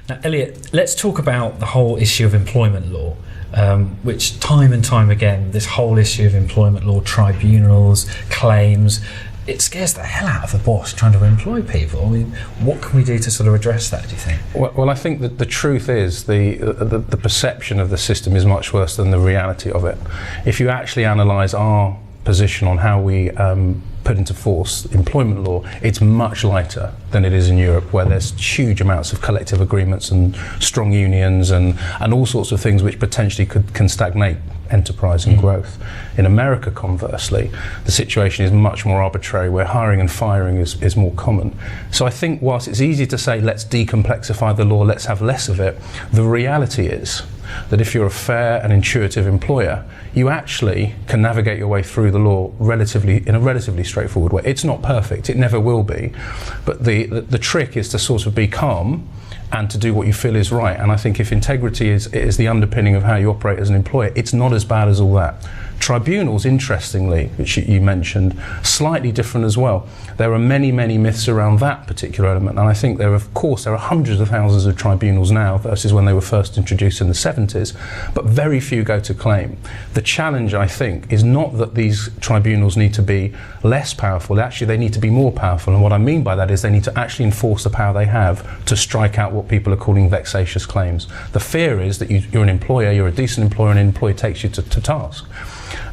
Now, Elliot, let's talk about the whole issue of employment law, which time and time again, this whole issue of employment law, tribunals, claims, it scares the hell out of a boss trying to employ people. I mean, what can we do to sort of address that, do you think? Well, I think that the truth is the perception of the system is much worse than the reality of it. If you actually analyse our position on how we put into force employment law, it's much lighter than it is in Europe, where there's huge amounts of collective agreements and strong unions and all sorts of things which potentially can stagnate enterprise and growth. In America, conversely, the situation is much more arbitrary, where hiring and firing is more common. So I think whilst it's easy to say, let's decomplexify the law, let's have less of it, the reality is that if you're a fair and intuitive employer, you actually can navigate your way through the law in a relatively straightforward way. It's not perfect, it never will be, but the trick is to sort of be calm and to do what you feel is right. And I think if integrity is the underpinning of how you operate as an employer, it's not as bad as all that. Tribunals, interestingly, which you mentioned, slightly different as well. There are many, many myths around that particular element, and I think there are hundreds of thousands of tribunals now versus when they were first introduced in the 70s, but very few go to claim. The challenge, I think, is not that these tribunals need to be less powerful, actually they need to be more powerful, and what I mean by that is they need to actually enforce the power they have to strike out what people are calling vexatious claims. The fear is that you're an employer, you're a decent employer, and an employer takes you to task.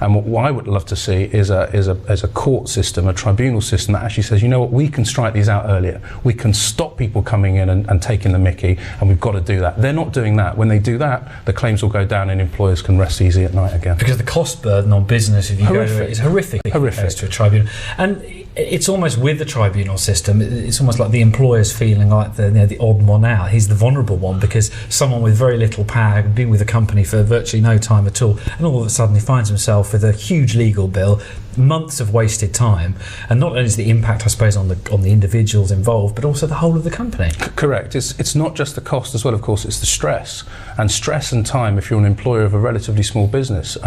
And what I would love to see is a court system, a tribunal system that actually says, you know what, we can strike these out earlier. We can stop people coming in and taking the mickey, and we've got to do that. They're not doing that. When they do that, the claims will go down and employers can rest easy at night again. Because the cost burden on business, if you go to it, is horrific. If it goes to a tribunal. And it's almost with the tribunal system, it's almost like the employer's feeling like the odd one out. He's the vulnerable one because someone with very little power, been with a company for virtually no time at all, and all of a sudden he finds himself with a huge legal bill, months of wasted time, and not only is the impact, I suppose, on the individuals involved, but also the whole of the company. Correct. It's not just the cost as well, of course, it's the stress. And stress and time, if you're an employer of a relatively small business,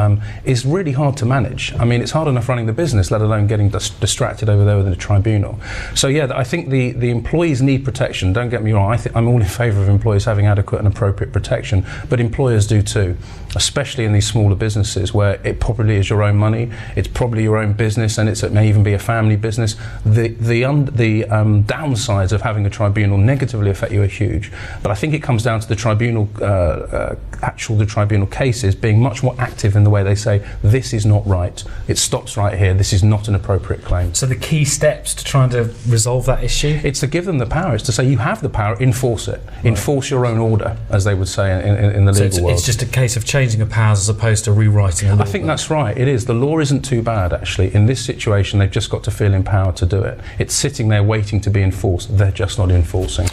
is really hard to manage. I mean, it's hard enough running the business, let alone getting distracted over there within a tribunal. So yeah, I think the employees need protection. Don't get me wrong, I'm all in favour of employees having adequate and appropriate protection, but employers do too, especially in these smaller businesses where it probably is your own money, it's probably your own business, and it may even be a family business. The downsides of having a tribunal negatively affect you are huge. But I think it comes down to the tribunal, the tribunal cases being much more active in the way they say, this is not right, it stops right here, this is not an appropriate claim. So the key steps to trying to resolve that issue? It's to give them the power. It's to say you have the power, enforce it. Right. Enforce your own order, as they would say in the legal world. It's just a case of changing the powers as opposed to rewriting the law. I think that's right. It is. The law isn't too bad, actually. In this situation, they've just got to feel empowered to do it. It's sitting there waiting to be enforced. They're just not enforcing.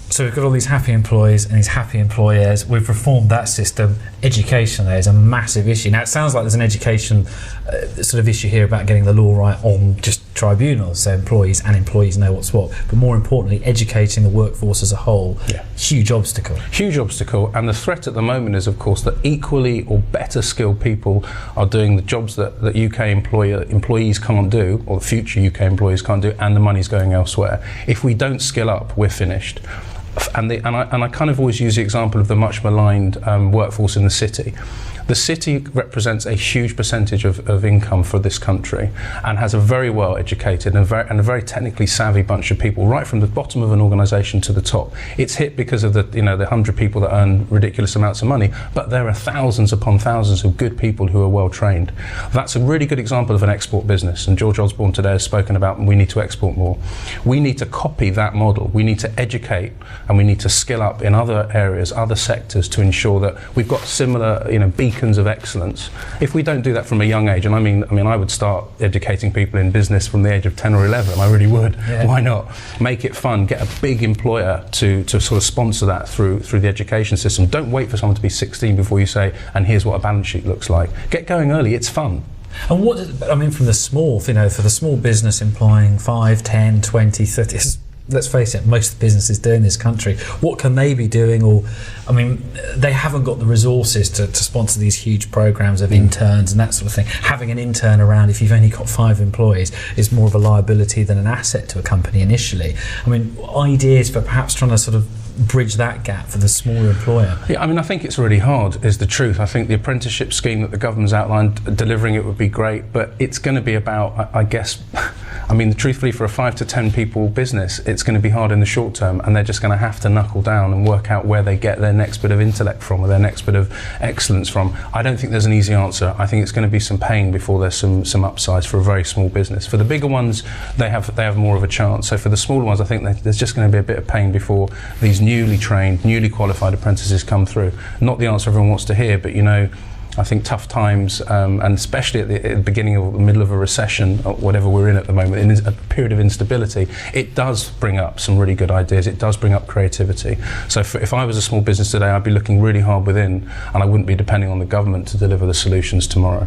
So we've got all these happy employees and these happy employers. We've reformed that system. Education there is a massive issue. Now it sounds like there's an education sort of issue here about getting the law right on just tribunals, so employees know what's what. But more importantly, educating the workforce as a whole. Yeah. Huge obstacle. Huge obstacle. And the threat at the moment is, of course, that equally or better skilled people are doing the jobs that UK employees can't do, or future UK employees can't do, and the money's going elsewhere. If we don't skill up, we're finished. And I kind of always use the example of the much maligned workforce in the city. The city represents a huge percentage of income for this country and has a very well educated and a very technically savvy bunch of people, right from the bottom of an organisation to the top. It's hit because of the 100 people that earn ridiculous amounts of money, but there are thousands upon thousands of good people who are well trained. That's a really good example of an export business, and George Osborne today has spoken about we need to export more. We need to copy that model. We need to educate and we need to skill up in other areas, other sectors, to ensure that we've got similar beacons of excellence. If we don't do that from a young age, and I mean I would start educating people in business from the age of 10 or 11, I really would. Yeah. Why not? Make it fun, get a big employer to sort of sponsor that through the education system. Don't wait for someone to be 16 before you say, and here's what a balance sheet looks like. Get going early, it's fun. And what from the small, for the small business employing 5, 10, 20, 30, let's face it, most of the businesses doing this country, what can they be doing? Or, I mean, they haven't got the resources to sponsor these huge programs of interns and that sort of thing. Having an intern around, if you've only got 5 employees, is more of a liability than an asset to a company initially. I mean, ideas for perhaps trying to sort of bridge that gap for the smaller employer? Yeah, I mean, I think it's really hard, is the truth. I think the apprenticeship scheme that the government's outlined, delivering it would be great, but it's going to be about, I guess, I mean, truthfully, for a 5 to 10 people business, it's going to be hard in the short term, and they're just going to have to knuckle down and work out where they get their next bit of intellect from, or their next bit of excellence from. I don't think there's an easy answer. I think it's going to be some pain before there's some upsides for a very small business. For the bigger ones, they have more of a chance. So for the smaller ones, I think there's just going to be a bit of pain before these newly trained, newly qualified apprentices come through. Not the answer everyone wants to hear, but I think tough times, and especially at the beginning or the middle of a recession, or whatever we're in at the moment, in a period of instability, it does bring up some really good ideas. It does bring up creativity. So if I was a small business today, I'd be looking really hard within, and I wouldn't be depending on the government to deliver the solutions tomorrow.